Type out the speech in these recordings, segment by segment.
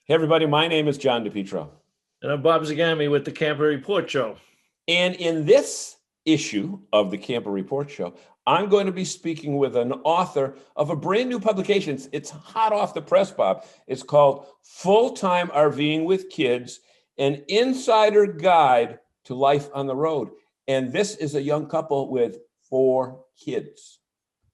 Hey, everybody, my name is John DePietro. And I'm Bob Zagami with the Camper Report Show. And in this issue of the Camper Report Show, I'm going to be speaking with an author of a brand new publication. It's hot off the press, Bob. It's called Full-Time RVing with Kids, an insider guide to life on the road. And this is a young couple with 4 kids.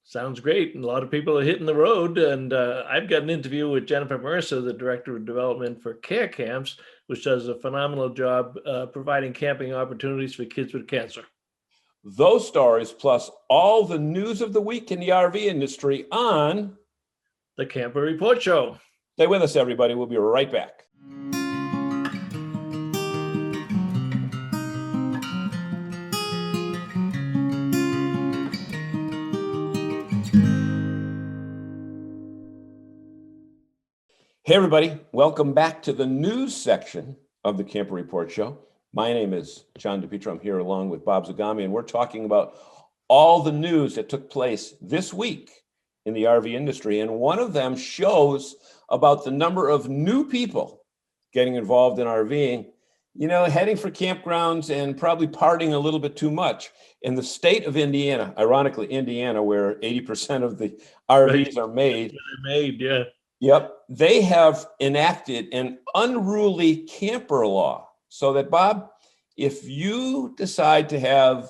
Sounds great. And a lot of people are hitting the road. And I've got an interview with Jennifer Mercer, the Director of Development for Care Camps, which does a phenomenal job providing camping opportunities for kids with cancer. Those stories, plus all the news of the week in the RV industry on the Camper Report Show. Stay with us, everybody. We'll be right back. Hey, everybody. Welcome back to the news section of the Camper Report Show. My name is John DePietro. I'm here along with Bob Zagami, and we're talking about all the news that took place this week in the RV industry. And one of them shows about the number of new people getting involved in RVing, heading for campgrounds and probably partying a little bit too much. In the state of Indiana, ironically, Indiana, where 80% of the RVs are made. They're made, yeah. Yep. They have enacted an unruly camper law so that, Bob, if you decide to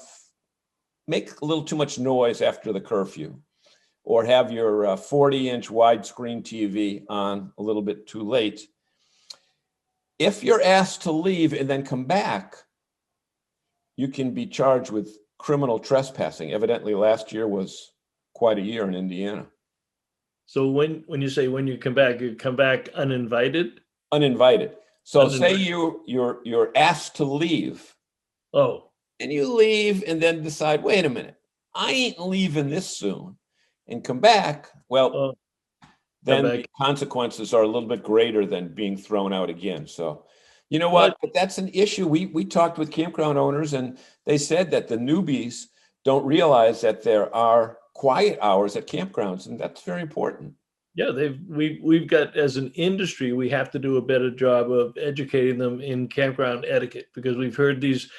make a little too much noise after the curfew or have your 40-inch widescreen TV on a little bit too late, if you're asked to leave and then come back, you can be charged with criminal trespassing. Evidently, last year was quite a year in Indiana. So when you come back uninvited? Uninvited. So say you're asked to leave. Oh. And you leave and then decide, wait a minute, I ain't leaving this soon, and come back. Well, then the consequences are a little bit greater than being thrown out again. So, you know what? But that's an issue. We talked with campground owners, and they said that the newbies don't realize that there are quiet hours at campgrounds, and that's very important. Yeah, we've got, as an industry, we have to do a better job of educating them in campground etiquette, because we've heard these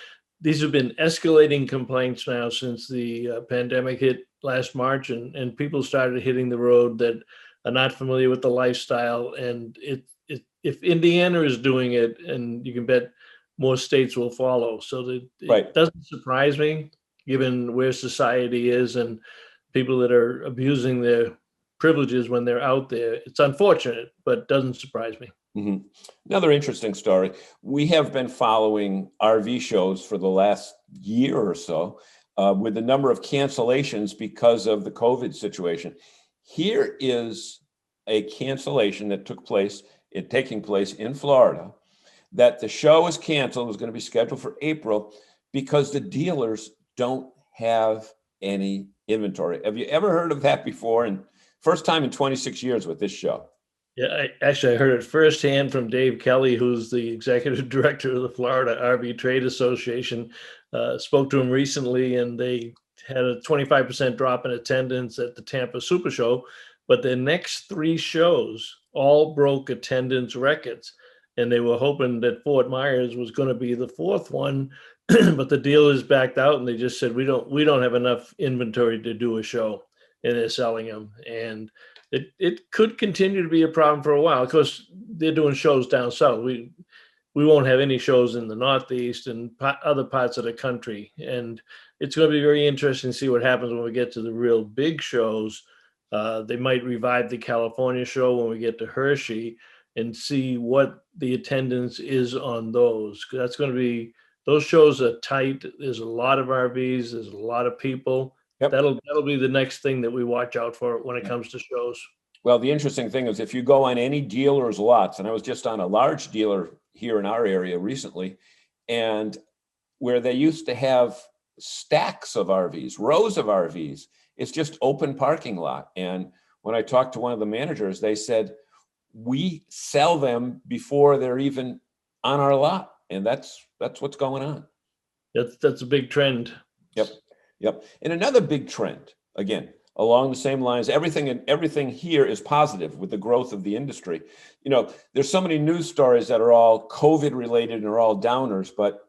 have been escalating complaints now since the pandemic hit last March, and people started hitting the road that are not familiar with the lifestyle. And if Indiana is doing it, and you can bet more states will follow. So it doesn't surprise me, given where society is and people that are abusing their privileges when they're out there. It's unfortunate, but doesn't surprise me. Mm-hmm. Another interesting story. We have been following RV shows for the last year or so with the number of cancellations because of the COVID situation. Here is a cancellation that taking place in Florida, that the show was canceled. It was going to be scheduled for April because the dealers don't have any inventory. Have you ever heard of that before? And first time in 26 years with this show. Yeah, I heard it firsthand from Dave Kelly, who's the executive director of the Florida RV Trade Association. Spoke to him recently, and they had a 25% drop in attendance at the Tampa Super Show, but the next 3 shows all broke attendance records, and they were hoping that Fort Myers was going to be the 4th one, but the dealers backed out, and they just said, we don't have enough inventory to do a show, and they're selling them. And it could continue to be a problem for a while. Of course, they're doing shows down south. We won't have any shows in the Northeast and other parts of the country. And it's going to be very interesting to see what happens when we get to the real big shows. They might revive the California show when we get to Hershey and see what the attendance is on those. That's going to be, those shows are tight. There's a lot of RVs. There's a lot of people. Yep. That'll be the next thing that we watch out for when it comes to shows. Well, the interesting thing is if you go on any dealer's lots, and I was just on a large dealer here in our area recently, and where they used to have stacks of RVs, rows of RVs, it's just open parking lot. And when I talked to one of the managers, they said, we sell them before they're even on our lot. And that's what's going on. That's a big trend. Yep. And another big trend, again, along the same lines. Everything here is positive with the growth of the industry. There's so many news stories that are all COVID related and are all downers, but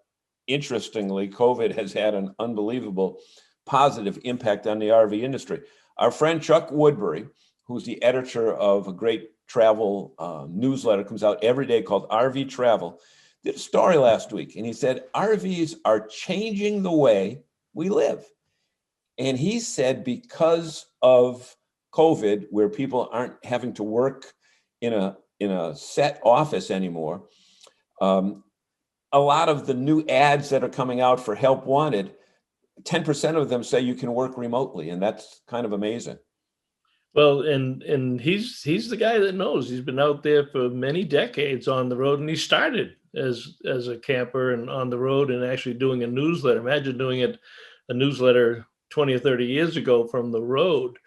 interestingly, COVID has had an unbelievable positive impact on the RV industry. Our friend Chuck Woodbury, who's the editor of a great travel newsletter, comes out every day called RV Travel, did a story last week, and he said RVs are changing the way we live. And he said because of COVID, where people aren't having to work in a set office anymore, a lot of the new ads that are coming out for help wanted, 10% of them say you can work remotely, and that's kind of amazing. Well, and he's the guy that knows. He's been out there for many decades on the road, and he started as a camper and on the road and actually doing a newsletter. Imagine doing a newsletter 20 or 30 years ago from the road.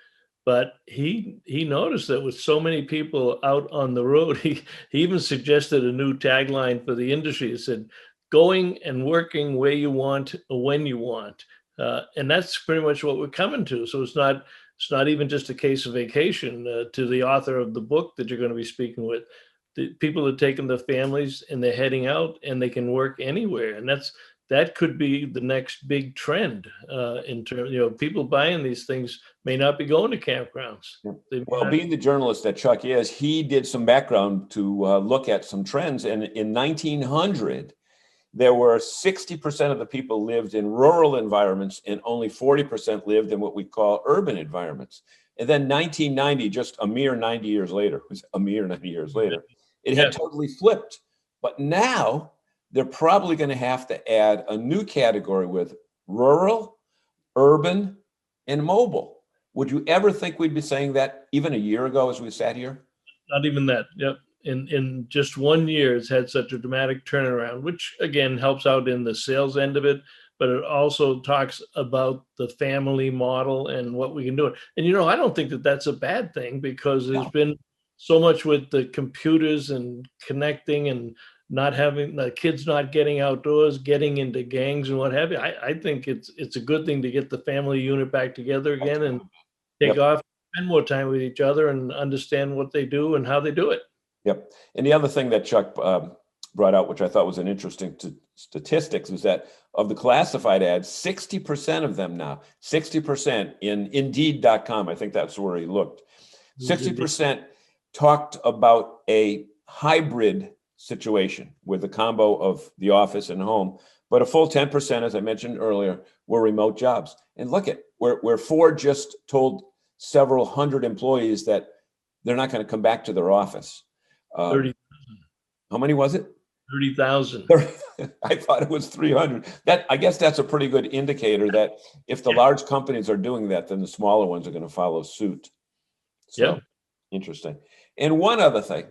But he noticed that with so many people out on the road, he even suggested a new tagline for the industry. It said, "Going and working where you want, when you want," and that's pretty much what we're coming to. So it's not even just a case of vacation. To the author of the book that you're going to be speaking with, the people are taking their families and they're heading out, and they can work anywhere, and that could be the next big trend in terms, people buying these things may not be going to campgrounds. Well, being the journalist that Chuck is, he did some background to look at some trends. And in 1900, there were 60% of the people lived in rural environments and only 40% lived in what we call urban environments. And then 1990, just a mere 90 years later, it had totally flipped. But now they're probably going to have to add a new category with rural, urban, and mobile. Would you ever think we'd be saying that even a year ago as we sat here? Not even that. Yep. In just 1 year, it's had such a dramatic turnaround, which again helps out in the sales end of it, but it also talks about the family model and what we can do. And I don't think that that's a bad thing, because there's been so much with the computers and connecting and not having the kids not getting outdoors, getting into gangs and what have you. I think it's a good thing to get the family unit back together again and take off, spend more time with each other and understand what they do and how they do it. Yep. And the other thing that Chuck brought out, which I thought was an interesting statistics, was that of the classified ads, 60% of them now, 60% in Indeed.com, I think that's where he looked, 60% talked about a hybrid situation with a combo of the office and home, but a full 10%, as I mentioned earlier, were remote jobs. And look at where Ford just told several hundred employees that they're not going to come back to their office. 30,000. How many was it? 30,000. I thought it was 300. I guess that's a pretty good indicator that if the large companies are doing that, then the smaller ones are going to follow suit. So interesting. And one other thing,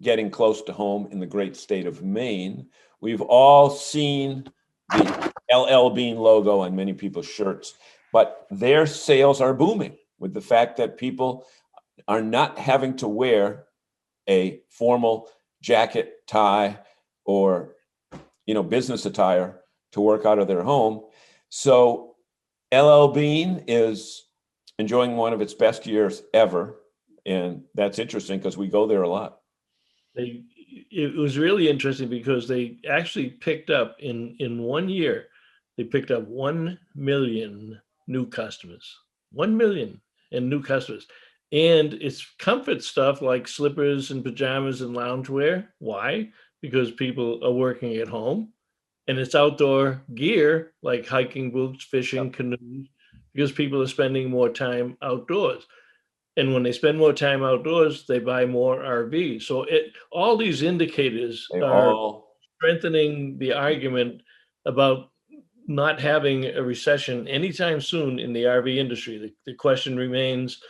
getting close to home in the great state of Maine, we've all seen the LL Bean logo on many people's shirts, but their sales are booming with the fact that people are not having to wear a formal jacket, tie, or business attire to work out of their home. So LL Bean is enjoying one of its best years ever, and that's interesting because we go there a lot. It was really interesting because they actually picked up in 1 year, they picked up 1 million new customers, 1 million and new customers. And it's comfort stuff like slippers and pajamas and loungewear. Why? Because people are working at home. And it's outdoor gear like hiking boots, fishing, canoes, because people are spending more time outdoors. And when they spend more time outdoors, they buy more RVs. So all these indicators are strengthening the argument about not having a recession anytime soon in the RV industry. The question remains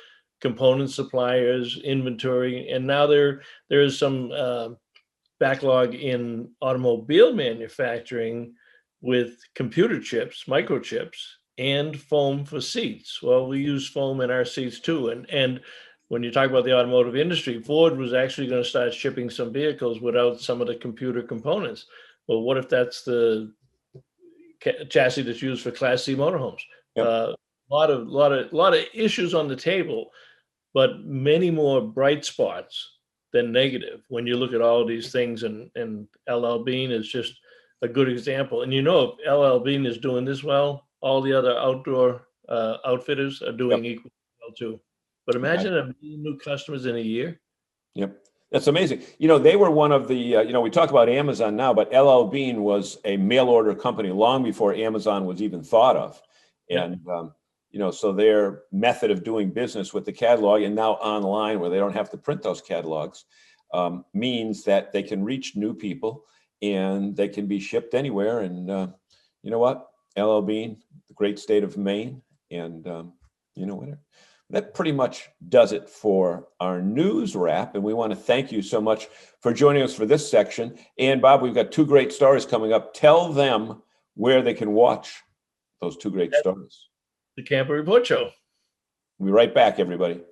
component suppliers, inventory, and now there is some backlog in automobile manufacturing with computer chips, microchips, and foam for seats. Well, we use foam in our seats too. And when you talk about the automotive industry, Ford was actually going to start shipping some vehicles without some of the computer components. Well, what if that's the chassis that's used for Class C motorhomes? lot of issues on the table, but many more bright spots than negative when you look at all of these things. And LL Bean is just a good example. And if LL Bean is doing this well, all the other outdoor outfitters are doing Yep. equally well too. But imagine a million new customers in a year. Yep. That's amazing. They were one of the, we talk about Amazon now, but LL Bean was a mail order company long before Amazon was even thought of. Yeah. And, so their method of doing business with the catalog and now online where they don't have to print those catalogs means that they can reach new people and they can be shipped anywhere. And you know what? LL Bean, the great state of Maine, and whatever. That pretty much does it for our news wrap. And we want to thank you so much for joining us for this section. And Bob, we've got two great stories coming up. Tell them where they can watch those two great stories. The Camper Report Show. We'll be right back, everybody.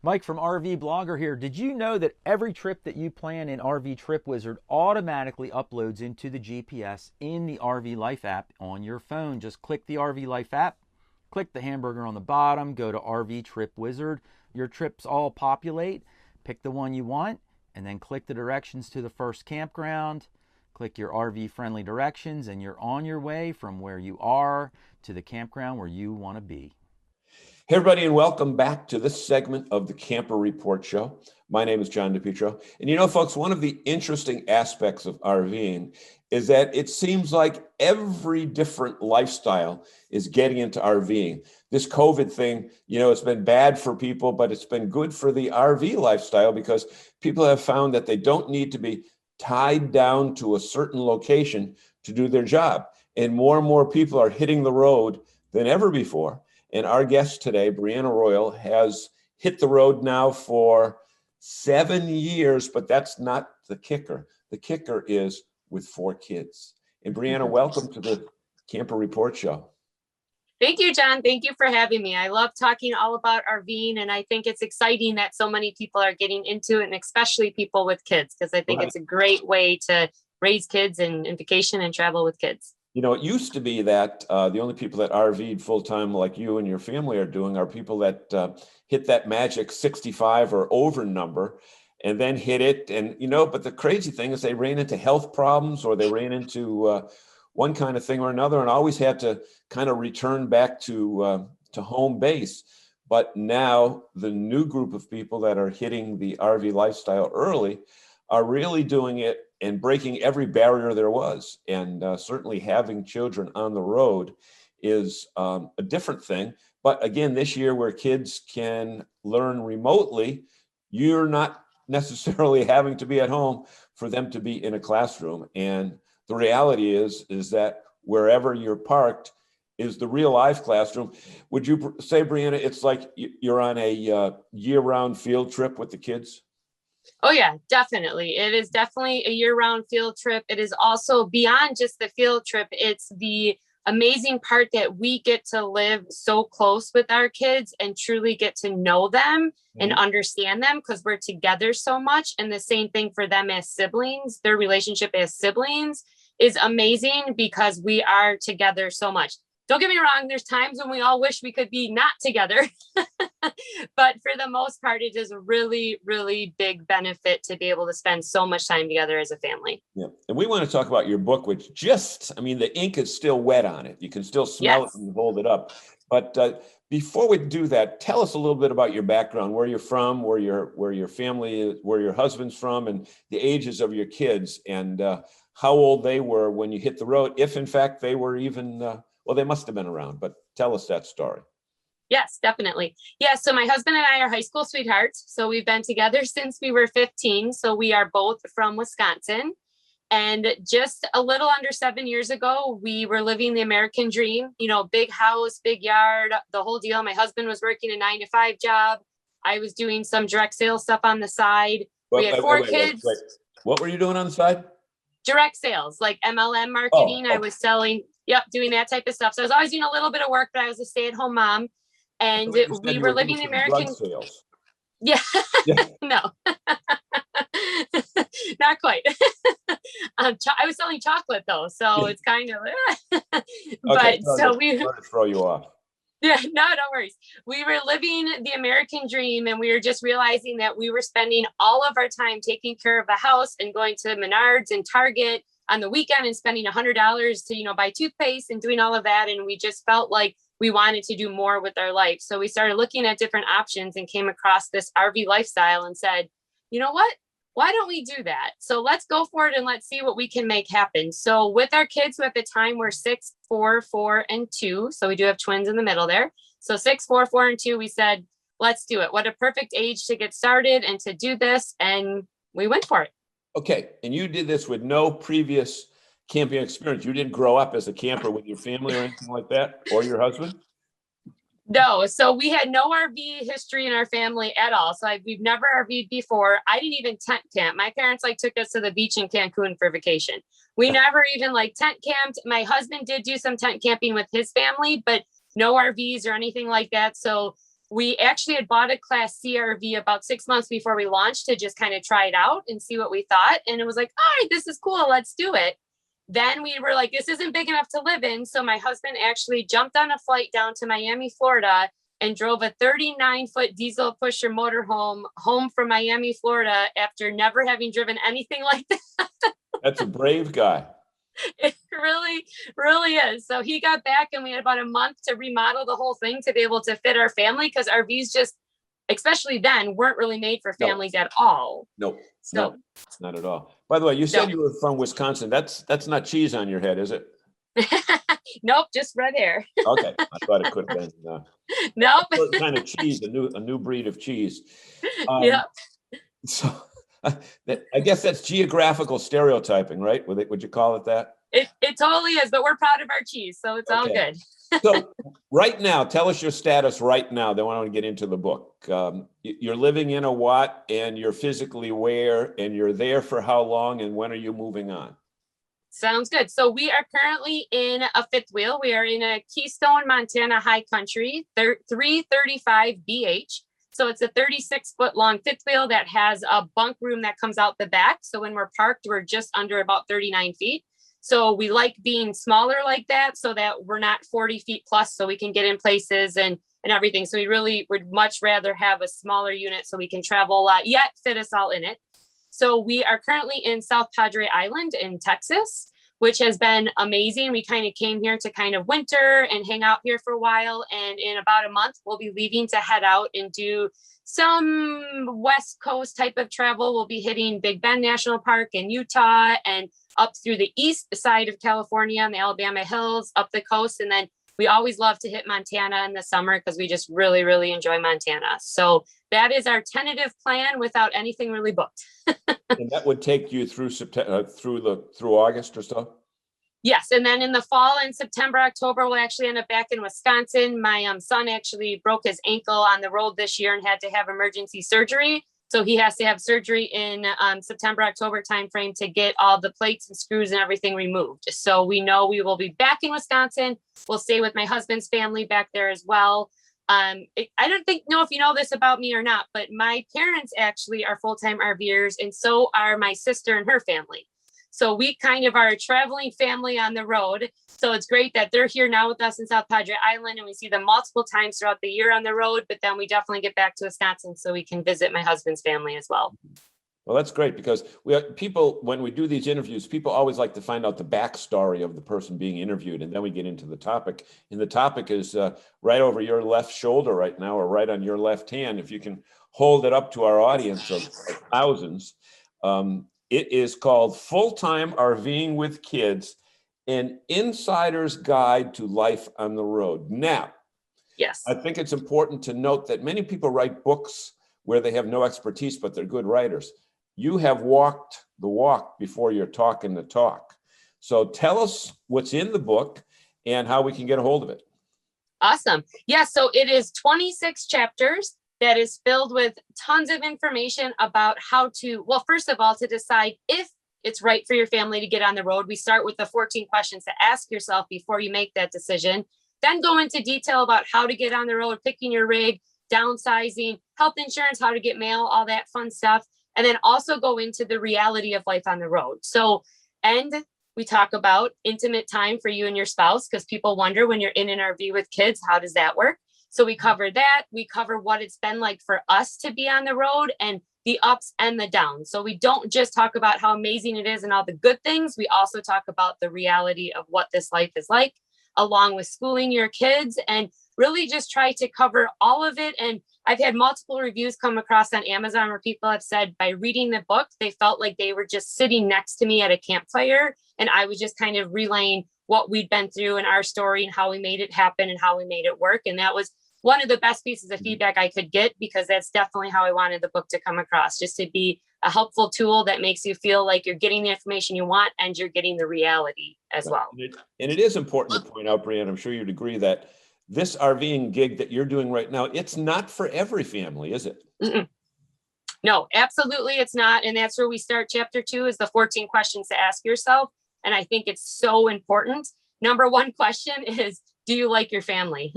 Mike from RV Blogger here. Did you know that every trip that you plan in RV Trip Wizard automatically uploads into the GPS in the RV Life app on your phone? Just click the RV Life app, click the hamburger on the bottom, go to RV Trip Wizard. Your trips all populate. Pick the one you want, and then click the directions to the first campground. Click your RV friendly directions, and you're on your way from where you are to the campground where you want to be. Hey, everybody, and welcome back to this segment of the Camper Report Show. My name is John DePietro. And folks, one of the interesting aspects of RVing is that it seems like every different lifestyle is getting into RVing. This COVID thing, it's been bad for people, but it's been good for the RV lifestyle because people have found that they don't need to be tied down to a certain location to do their job. And more people are hitting the road than ever before. And our guest today, Bryanna Royal, has hit the road now for 7 years, but that's not the kicker. The kicker is with 4 kids. And Bryanna, welcome to the Camper Report Show. Thank you, John. Thank you for having me. I love talking all about RVing, and I think it's exciting that so many people are getting into it, and especially people with kids, because I think it's a great way to raise kids and vacation and travel with kids. It used to be that the only people that RV'd full-time like you and your family are doing are people that hit that magic 65 or over number and then hit it. And, but the crazy thing is they ran into health problems or they ran into one kind of thing or another and always had to kind of return back to home base. But now the new group of people that are hitting the RV lifestyle early are really doing it and breaking every barrier there was. And certainly having children on the road is a different thing. But again, this year where kids can learn remotely, you're not necessarily having to be at home for them to be in a classroom. And the reality is that wherever you're parked is the real life classroom. Would you say, Bryanna, it's like you're on a year-round field trip with the kids? Oh, yeah, definitely. It is definitely a year-round field trip. It is also beyond just the field trip. It's the amazing part that we get to live so close with our kids and truly get to know them and understand them because we're together so much. And the same thing for them as siblings. Their relationship as siblings is amazing because we are together so much. Don't get me wrong, there's times when we all wish we could be not together. But for the most part, it is a really, really big benefit to be able to spend so much time together as a family. Yeah. And we want to talk about your book, which the ink is still wet on it. You can still smell it when you hold it up. But before we do that, tell us a little bit about your background, where you're from, where your family is, where your husband's from, and the ages of your kids, and how old they were when you hit the road, if in fact they were even, they must have been around, but tell us that story. Yes, definitely. Yeah. So my husband and I are high school sweethearts. So we've been together since we were 15. So we are both from Wisconsin. And just a little under 7 years ago, we were living the American dream, big house, big yard, the whole deal. My husband was working a 9-to-5 job. I was doing some direct sales stuff on the side. We had 4 kids. Wait. What were you doing on the side? Direct sales, like MLM marketing. Oh. I was selling, doing that type of stuff. So I was always doing a little bit of work, but I was a stay-at-home mom. And we were living the American sales. Yeah. No, not quite. I was selling chocolate though, so it's kind of. But so we throw you off. Yeah, no worries. We were living the American dream, and we were just realizing that we were spending all of our time taking care of the house and going to Menards and Target on the weekend and spending $100 to, buy toothpaste and doing all of that. And we just felt like we wanted to do more with our life. So we started looking at different options and came across this RV lifestyle and said, you know what? Why don't we do that? So let's go for it and let's see what we can make happen. So with our kids, who at the time were 6, 4, 4, and 2. So we do have twins in the middle there. So 6, 4, 4, and 2, we said, let's do it. What a perfect age to get started and to do this. And we went for it. Okay. And you did this with no previous camping experience. You didn't grow up as a camper with your family or anything like that, or your husband? No, so we had no RV history in our family at all. So we've never RV'd before. I didn't even tent camp. My parents took us to the beach in Cancun for vacation. We never even tent camped. My husband did do some tent camping with his family, but no RVs or anything like that. So we actually had bought a Class C RV about 6 months before we launched to just kind of try it out and see what we thought. And it was like, all right, this is cool. Let's do it. Then we were like, this isn't big enough to live in. So my husband actually jumped on a flight down to Miami, Florida, and drove a 39-foot diesel pusher motorhome home from Miami, Florida, after never having driven anything like that. That's a brave guy. It really, really is. So he got back and we had about a month to remodel the whole thing to be able to fit our family, because RVs just, especially then, weren't really made for families at all. No, So not at all. By the way, you said you were from Wisconsin. That's not cheese on your head, is it? nope, just red hair. Okay, I thought it could have been. Nope. Certain kind of cheese, a new breed of cheese. Yeah. So I guess that's geographical stereotyping, right? Would you call it that? It totally is, but we're proud of our cheese, so it's all good. So right now, tell us your status right now. Then I want to get into the book. You're living in a what, and you're physically where, and you're there for how long, and when are you moving on? Sounds good. So we are currently in a fifth wheel. We are in a Keystone, Montana high country, 335 BH. So it's a 36-foot long fifth wheel that has a bunk room that comes out the back. So when we're parked, we're just under about 39 feet. So we like being smaller like that so that we're not 40 feet plus, so we can get in places and everything. So we really would much rather have a smaller unit so we can travel a lot, yet fit us all in it. So we are currently in South Padre Island in Texas, which has been amazing. We kind of came here to kind of winter and hang out here for a while. And in about a month, we'll be leaving to head out and do some West Coast type of travel. We'll be hitting Big Bend National Park in Utah and up through the east side of California and the Alabama hills, up the coast. And then we always love to hit Montana in the summer because we just really, really enjoy Montana. So that is our tentative plan without anything really booked. And that would take you through September, through August or so? Yes. And then in the fall, in September, October, we'll actually end up back in Wisconsin. My son actually broke his ankle on the road this year and had to have emergency surgery. So he has to have surgery in September, October timeframe to get all the plates and screws and everything removed. So we know we will be back in Wisconsin. We'll stay with my husband's family back there as well. I don't know if you know this about me or not, but my parents actually are full-time RVers, and so are my sister and her family. So we kind of are a traveling family on the road. So it's great that they're here now with us in South Padre Island, and we see them multiple times throughout the year on the road, but then we definitely get back to Wisconsin so we can visit my husband's family as well. Well, that's great, because people, when we do these interviews, people always like to find out the backstory of the person being interviewed, and then we get into the topic. And the topic is right over your left shoulder right now, or right on your left hand. If you can hold it up to our audience of thousands. It is called Full-Time RVing with Kids, an Insider's Guide to Life on the Road. Now, yes, I think it's important to note that many people write books where they have no expertise, but they're good writers. You have walked the walk before you're talking the talk. So tell us what's in the book and how we can get a hold of it. Awesome. Yeah, so it is 26 chapters that is filled with tons of information about how to, well, first of all, to decide if it's right for your family to get on the road. We start with the 14 questions to ask yourself before you make that decision. Then go into detail about how to get on the road, picking your rig, downsizing, health insurance, how to get mail, all that fun stuff. And then also go into the reality of life on the road. So end We talk about intimate time for you and your spouse, because people wonder when you're in an RV with kids, how does that work? So we cover that. We cover what it's been like for us to be on the road and the ups and the downs. So we don't just talk about how amazing it is and all the good things. We also talk about the reality of what this life is like, along with schooling your kids, and really just try to cover all of it. And I've had multiple reviews come across on Amazon where people have said by reading the book, they felt like they were just sitting next to me at a campfire. And I was just kind of relaying what we'd been through and our story and how we made it happen and how we made it work. And that was one of the best pieces of feedback I could get, because that's definitely how I wanted the book to come across, just to be a helpful tool that makes you feel like you're getting the information you want and you're getting the reality as well. And it is important to point out, Bryanna, I'm sure you'd agree, that this RVing gig that you're doing right now, it's not for every family, is it? Mm-mm. No, absolutely it's not. And that's where we start. Chapter 2 is the 14 questions to ask yourself. And I think it's so important. Number one question is, do you like your family?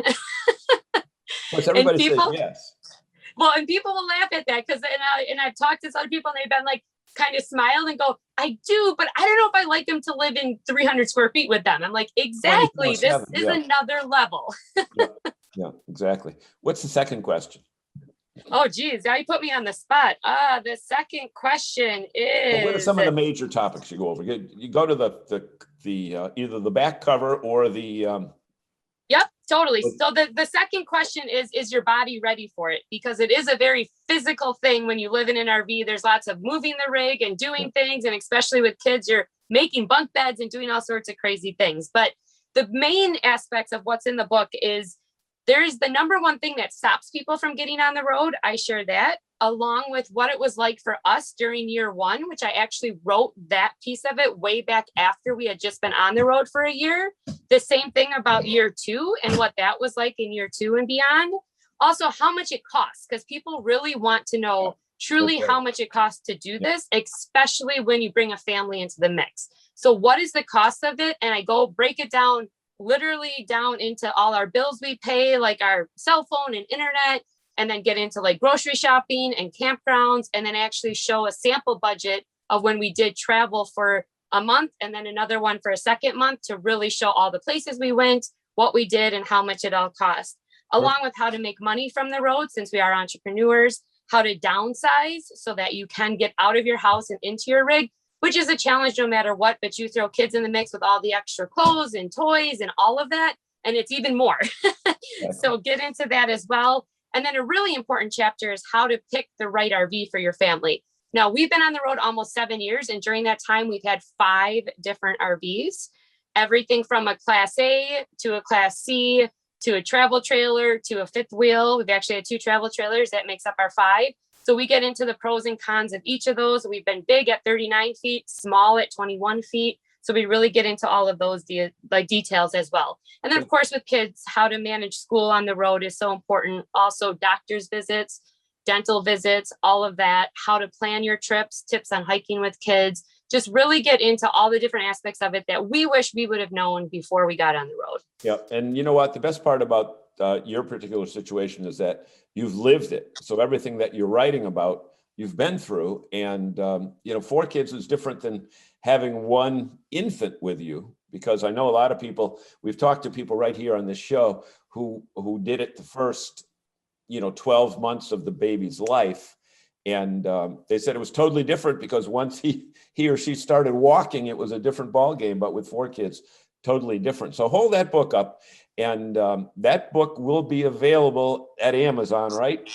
Plus, everybody people, says yes. Well, and people will laugh at that, because I've talked to some people and they've been like, kind of smiled and go, I do, but I don't know if I like them to live in 300 square feet with them. I'm like, exactly. This is another level. Yeah, exactly. What's the second question? Oh, geez. Now you put me on the spot. The second question is, well, what are some of the major topics you go over? You go to the either the back cover or the, Yep, totally. So the second question is your body ready for it? Because it is a very physical thing when you live in an RV. There's lots of moving the rig and doing things. And especially with kids, you're making bunk beds and doing all sorts of crazy things. But the main aspects of what's in the book is there's the number one thing that stops people from getting on the road. I share that, along with what it was like for us during year 1, which I actually wrote that piece of it way back after we had just been on the road for a year. The same thing about year 2 and what that was like in year 2 and beyond. Also, how much it costs, because people really want to know truly how much it costs to do this, especially when you bring a family into the mix. So what is the cost of it? And I go break it down, literally down into all our bills we pay, like our cell phone and internet, and then get into like grocery shopping and campgrounds, and then actually show a sample budget of when we did travel for a month and then another one for a second month, to really show all the places we went, what we did, and how much it all cost, along with how to make money from the road, since we are entrepreneurs, how to downsize so that you can get out of your house and into your rig, which is a challenge no matter what, but you throw kids in the mix with all the extra clothes and toys and all of that, and it's even more. So get into that as well. And then a really important chapter is how to pick the right RV for your family. Now, we've been on the road almost 7 years, and during that time, we've had 5 different RVs, everything from a Class A to a Class C to a travel trailer to a fifth wheel. We've actually had 2 travel trailers. That makes up our 5. So we get into the pros and cons of each of those. We've been big at 39 feet, small at 21 feet. So we really get into all of those details as well. And then, of course, with kids, how to manage school on the road is so important. Also, doctor's visits, dental visits, all of that, how to plan your trips, tips on hiking with kids, just really get into all the different aspects of it that we wish we would have known before we got on the road. Yeah. And you know what? The best part about your particular situation is that you've lived it. So everything that you're writing about, you've been through. And, 4 kids is different than having one infant with you, because I know a lot of people, we've talked to people right here on this show who did it the first, 12 months of the baby's life. And they said it was totally different, because once he or she started walking, it was a different ball game. But with 4 kids, totally different. So hold that book up, and that book will be available at Amazon, right?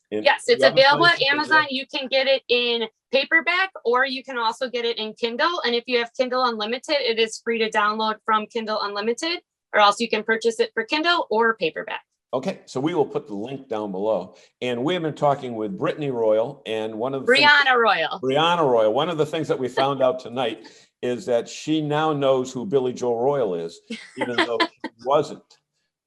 Yes, it's available at Amazon. You can get it in paperback, or you can also get it in Kindle. And if you have Kindle Unlimited, it is free to download from Kindle Unlimited, or else you can purchase it for Kindle or paperback. Okay, so we will put the link down below. And we have been talking with Bryanna Royal, and Bryanna Royal. Bryanna Royal. One of the things that we found out tonight is that she now knows who Billy Joe Royal is, even though she wasn't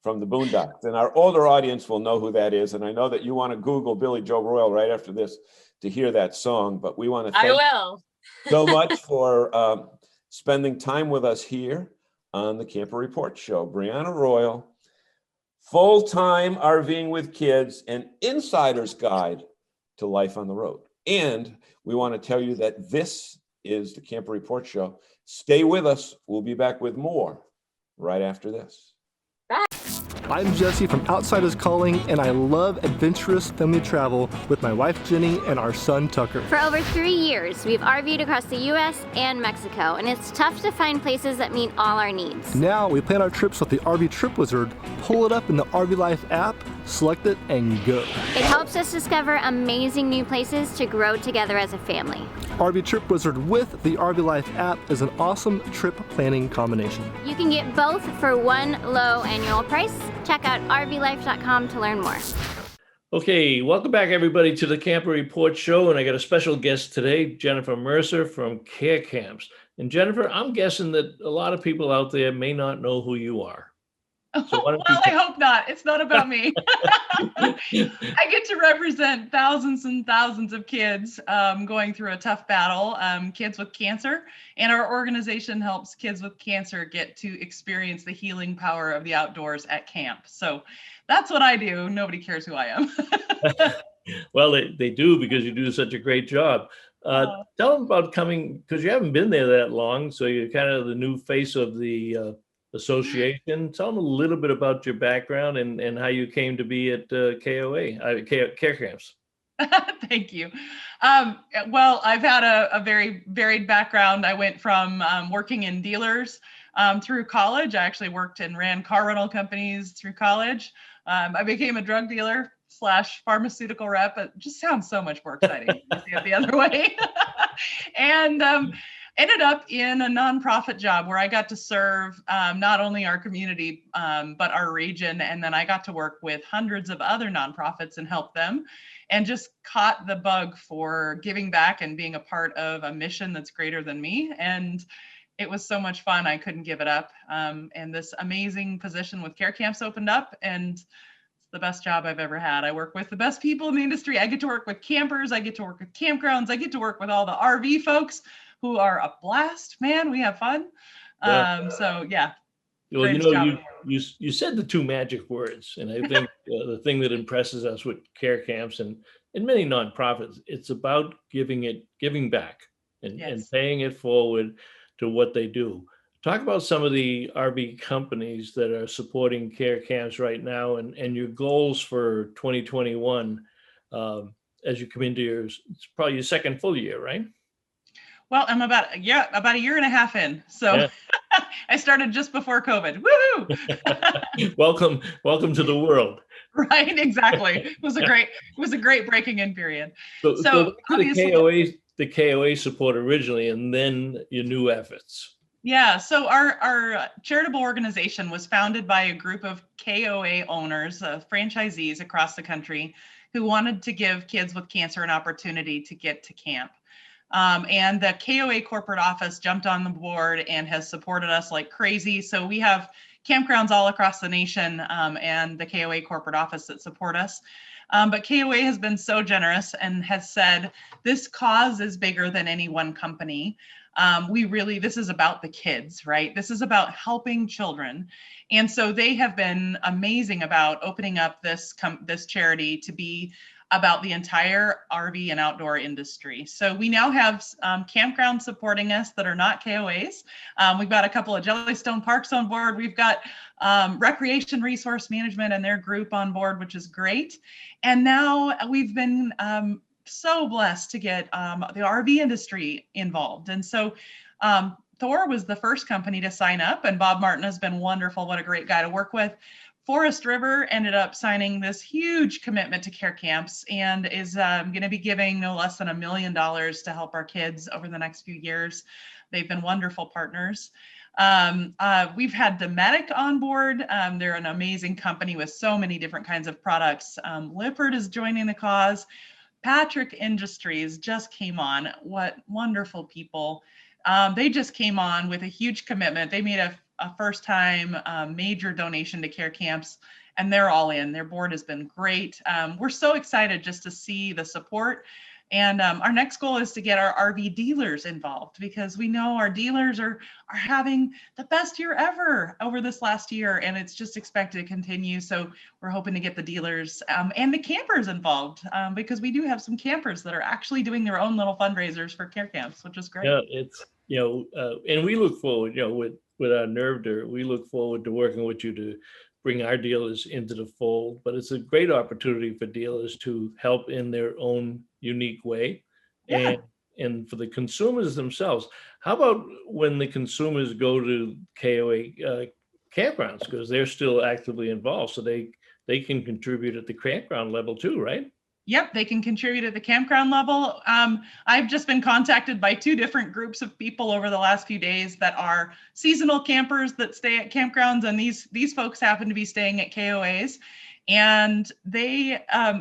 from the Boondocks. And our older audience will know who that is. And I know that you want to Google Billy Joe Royal right after this to hear that song. But we want to thank you so much for spending time with us here on the Camper Report Show. Bryanna Royal, Full-Time RVing with Kids, an insider's guide to life on the road. And we want to tell you that this is the Camper Report Show. Stay with us. We'll be back with more right after this. I'm Jesse from Outsiders Calling, and I love adventurous family travel with my wife Jenny and our son Tucker. For over 3 years, we've RV'd across the US and Mexico, and it's tough to find places that meet all our needs. Now we plan our trips with the RV Trip Wizard, pull it up in the RV Life app, select it, and go. It helps us discover amazing new places to grow together as a family. RV Trip Wizard with the RV Life app is an awesome trip planning combination. You can get both for one low annual price. Check out rvlife.com to learn more. Okay, welcome back everybody to the Camper Report Show, and I got a special guest today, Jennifer Mercer from Care Camps. And Jennifer, I'm guessing that a lot of people out there may not know who you are. So well, I hope not. It's not about me. I get to represent thousands and thousands of kids going through a tough battle, kids with cancer. And our organization helps kids with cancer get to experience the healing power of the outdoors at camp. So that's what I do. Nobody cares who I am. Well, they do, because you do such a great job. Tell them about coming, because you haven't been there that long. So you're kind of the new face of the association. Tell them a little bit about your background and how you came to be at Care Camps. Thank you. Well, I've had a very varied background. I went from working in dealers through college. I actually worked and ran car rental companies through college. I became a drug dealer / pharmaceutical rep. It just sounds so much more exciting to see it the other way. And ended up in a nonprofit job where I got to serve not only our community, but our region. And then I got to work with hundreds of other nonprofits and help them, and just caught the bug for giving back and being a part of a mission that's greater than me. And it was so much fun. I couldn't give it up. And this amazing position with Care Camps opened up, and it's the best job I've ever had. I work with the best people in the industry. I get to work with campers. I get to work with campgrounds. I get to work with all the RV folks who are a blast. Man, we have fun. So yeah. Well, you said the two magic words, and I think the thing that impresses us with Care Camps and many nonprofits, it's about giving back and paying it forward to what they do. Talk about some of the RV companies that are supporting Care Camps right now, and your goals for 2021 as you come into it's probably your second full year, right? Well, I'm about a year and a half in. So yeah. I started just before COVID. Woohoo! Welcome to the world. Right, exactly. It was a great breaking in period. So the KOA support originally, and then your new efforts. Yeah, so our charitable organization was founded by a group of KOA owners, franchisees across the country, who wanted to give kids with cancer an opportunity to get to camp. And the KOA corporate office jumped on the board and has supported us like crazy. So we have campgrounds all across the nation and the KOA corporate office that support us. But KOA has been so generous and has said, this cause is bigger than any one company. This is about the kids, right? This is about helping children. And so they have been amazing about opening up this charity to be about the entire RV and outdoor industry. So we now have campgrounds supporting us that are not KOAs. We've got a couple of Jellystone parks on board. We've got Recreation Resource Management and their group on board, which is great. And now we've been so blessed to get the RV industry involved. And so Thor was the first company to sign up, and Bob Martin has been wonderful. What a great guy to work with. Forest River ended up signing this huge commitment to Care Camps and is going to be giving no less than $1 million to help our kids over the next few years. They've been wonderful partners. We've had Dometic on board. They're an amazing company with so many different kinds of products. Lippert is joining the cause. Patrick Industries just came on. What wonderful people. They just came on with a huge commitment. They made a first time major donation to Care Camps, and they're all in. Their board has been great. We're so excited just to see the support And our next goal is to get our RV dealers involved, because we know our dealers are having the best year ever over this last year, and it's just expected to continue. So we're hoping to get the dealers and the campers involved, because we do have some campers that are actually doing their own little fundraisers for care camps, which is great. Yeah, it's, and we look forward, with our Nerve Dirt, we look forward to working with you to bring our dealers into the fold. But it's a great opportunity for dealers to help in their own unique way. Yeah. And for the consumers themselves, how about when the consumers go to KOA campgrounds, because they're still actively involved, so they can contribute at the campground level too, right? Yep, they can contribute at the campground level. I've just been contacted by 2 different groups of people over the last few days that are seasonal campers that stay at campgrounds, and these folks happen to be staying at KOAs. And they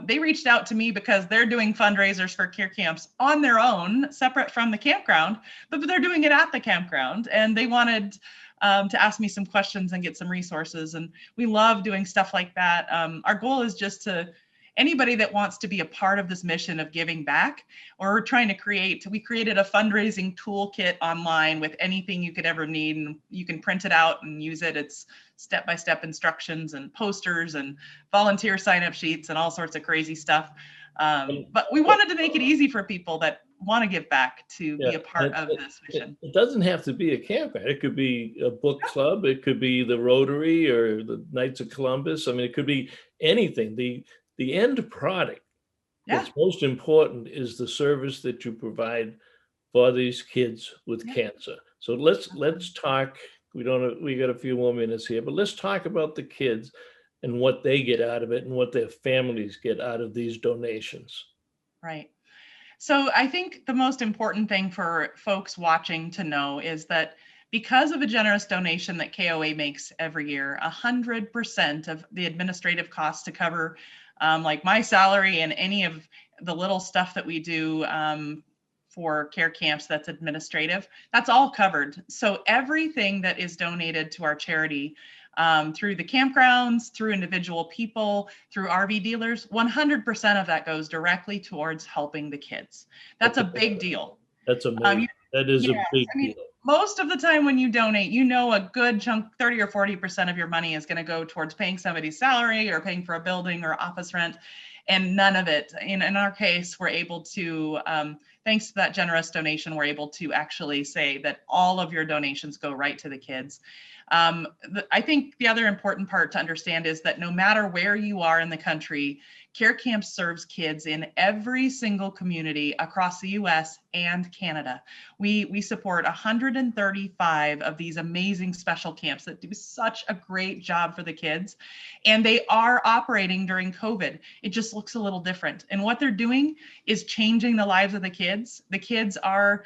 reached out to me because they're doing fundraisers for care camps on their own, separate from the campground, but they're doing it at the campground, and they wanted to ask me some questions and get some resources. And we love doing stuff like that. Our goal is just to anybody that wants to be a part of this mission of giving back, or we're trying to we created a fundraising toolkit online with anything you could ever need, and you can print it out and use it. It's step-by-step instructions and posters and volunteer sign-up sheets and all sorts of crazy stuff. But we wanted to make it easy for people that want to give back to be a part of this mission. It doesn't have to be a campground. It could be a book club. It could be the Rotary or the Knights of Columbus. I mean, it could be anything. The end product that's most important is the service that you provide for these kids with cancer. So let's talk. We got a few more minutes here, but let's talk about the kids and what they get out of it and what their families get out of these donations. Right. So I think the most important thing for folks watching to know is that because of a generous donation that KOA makes every year, 100% of the administrative costs to cover like my salary and any of the little stuff that we do for care camps that's administrative, that's all covered. So everything that is donated to our charity through the campgrounds, through individual people, through RV dealers, 100% of that goes directly towards helping the kids. That's a big deal. That's amazing. That is a big deal. Most of the time when you donate, a good chunk, 30 or 40% of your money is going to go towards paying somebody's salary or paying for a building or office rent. And none of it, in our case, we're able to, thanks to that generous donation, we're able to actually say that all of your donations go right to the kids. I think the other important part to understand is that no matter where you are in the country, Care Camp serves kids in every single community across the US and Canada. We support 135 of these amazing special camps that do such a great job for the kids. And they are operating during COVID. It just looks a little different. And what they're doing is changing the lives of the kids. The kids are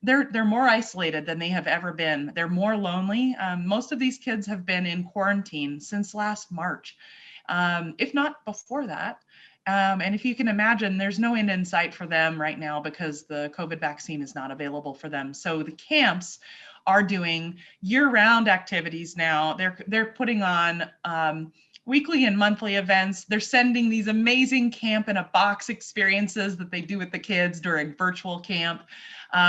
they're more isolated than they have ever been. They're more lonely. Most of these kids have been in quarantine since last March, if not before that. And if you can imagine, there's no end in sight for them right now because the COVID vaccine is not available for them. So the camps are doing year-round activities now. They're putting on weekly and monthly events. They're sending these amazing camp in a box experiences that they do with the kids during virtual camp.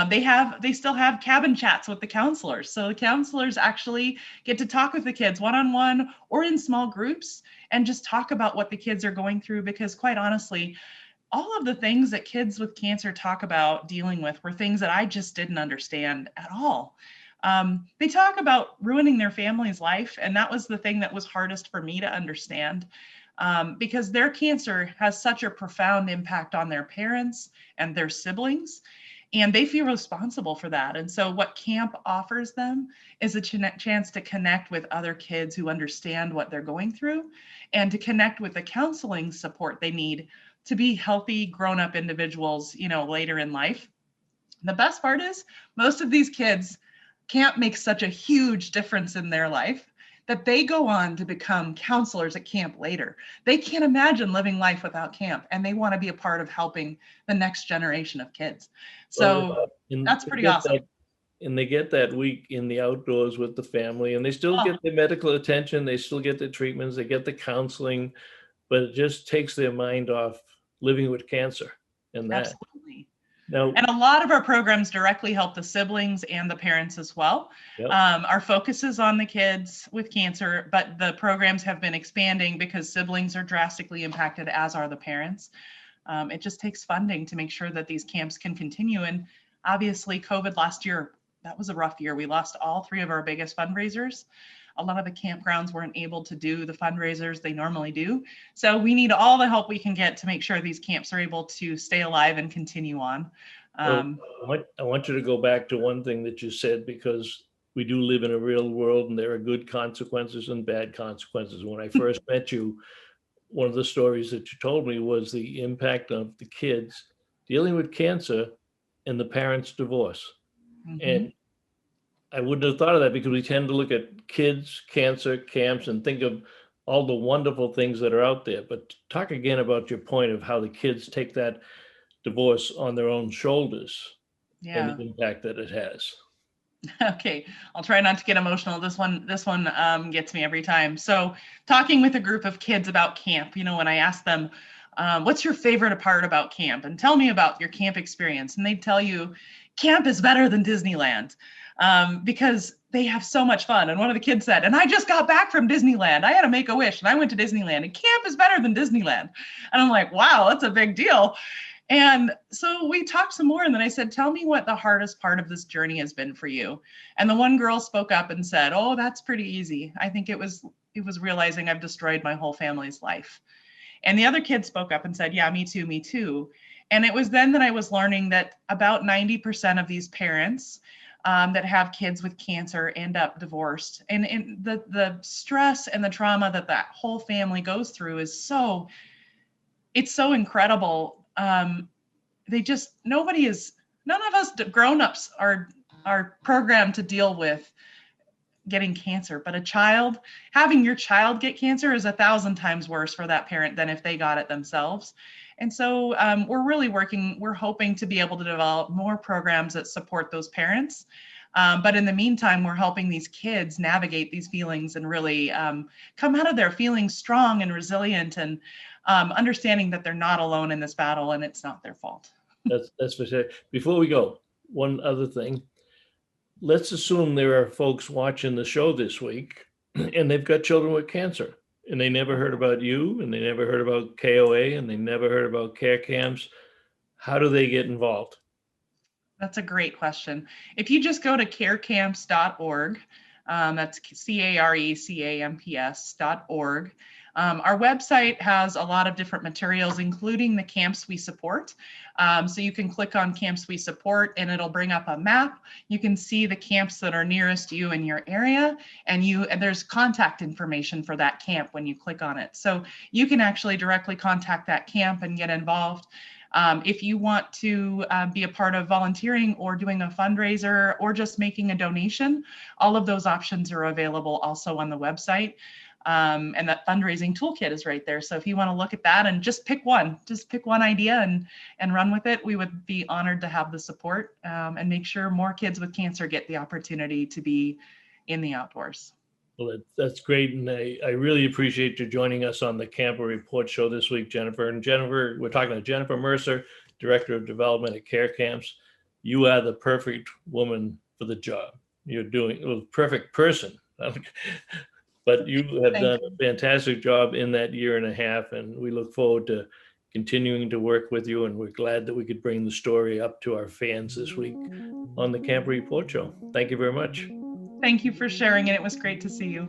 They still have cabin chats with the counselors. So the counselors actually get to talk with the kids one-on-one or in small groups and just talk about what the kids are going through, because quite honestly, all of the things that kids with cancer talk about dealing with were things that I just didn't understand at all. They talk about ruining their family's life, and that was the thing that was hardest for me to understand, because their cancer has such a profound impact on their parents and their siblings, and they feel responsible for that. And so what camp offers them is a chance to connect with other kids who understand what they're going through and to connect with the counseling support they need to be healthy, grown-up individuals, later in life. The best part is most of these kids camp makes such a huge difference in their life that they go on to become counselors at camp later. They can't imagine living life without camp, and they want to be a part of helping the next generation of kids. So that's pretty awesome. And they get that week in the outdoors with the family, and they still get the medical attention, they still get the treatments, they get the counseling, but it just takes their mind off living with cancer. in that. Absolutely. Now, And a lot of our programs directly help the siblings and the parents as well. yep. Our focus is on the kids with cancer, but the programs have been expanding because siblings are drastically impacted, as are the parents. It just takes funding to make sure that these camps can continue. And obviously COVID last year, that was a rough year. We lost all 3 of our biggest fundraisers. A lot of the campgrounds weren't able to do the fundraisers they normally do. So we need all the help we can get to make sure these camps are able to stay alive and continue on. I want you to go back to one thing that you said, because we do live in a real world and there are good consequences and bad consequences. When I first met you, one of the stories that you told me was the impact of the kids dealing with cancer and the parents' divorce. Mm-hmm. And I wouldn't have thought of that, because we tend to look at kids, cancer, camps, and think of all the wonderful things that are out there. But talk again about your point of how the kids take that divorce on their own shoulders Yeah. and the impact that it has. Okay, I'll try not to get emotional. This one gets me every time. So talking with a group of kids about camp, when I ask them, what's your favorite part about camp? And tell me about your camp experience. And they'd tell you, camp is better than Disneyland, because they have so much fun. And one of the kids said, and I just got back from Disneyland. I had to make a wish and I went to Disneyland, and camp is better than Disneyland. And I'm like, wow, that's a big deal. And so we talked some more, and then I said, tell me what the hardest part of this journey has been for you. And the one girl spoke up and said, oh, that's pretty easy. I think it was realizing I've destroyed my whole family's life. And the other kid spoke up and said, yeah, me too, me too. And it was then that I was learning that about 90% of these parents that have kids with cancer end up divorced. And the stress and the trauma that whole family goes through is so incredible. None of us grown-ups are programmed to deal with getting cancer, but having your child get cancer is 1,000 times worse for that parent than if they got it themselves. And so we're hoping to be able to develop more programs that support those parents. But in the meantime, we're helping these kids navigate these feelings and really come out of their feelings strong and resilient, and understanding that they're not alone in this battle and it's not their fault. That's for sure. Before we go, one other thing. Let's assume there are folks watching the show this week and they've got children with cancer, and they never heard about you, and they never heard about KOA, and they never heard about care camps. How do they get involved? That's a great question. If you just go to carecamps.org, that's carecamps.org. Our website has a lot of different materials, including the camps we support. So you can click on camps we support and it'll bring up a map. You can see the camps that are nearest you in your area, and there's contact information for that camp when you click on it. So you can actually directly contact that camp and get involved. If you want to be a part of volunteering or doing a fundraiser or just making a donation, all of those options are available also on the website. And that fundraising toolkit is right there. So if you want to look at that and just pick one idea and run with it, we would be honored to have the support and make sure more kids with cancer get the opportunity to be in the outdoors. Well, that's great. And I really appreciate you joining us on the Camper Report show this week, Jennifer. And Jennifer, we're talking to Jennifer Mercer, Director of Development at Care Camps. You are the perfect woman for the job. You're doing perfect person. But you have done a fantastic job in that year and a half, and we look forward to continuing to work with you. And we're glad that we could bring the story up to our fans this week on the Camper Report show. Thank you very much. Thank you for sharing, and it was great to see you.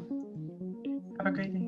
Have a great day.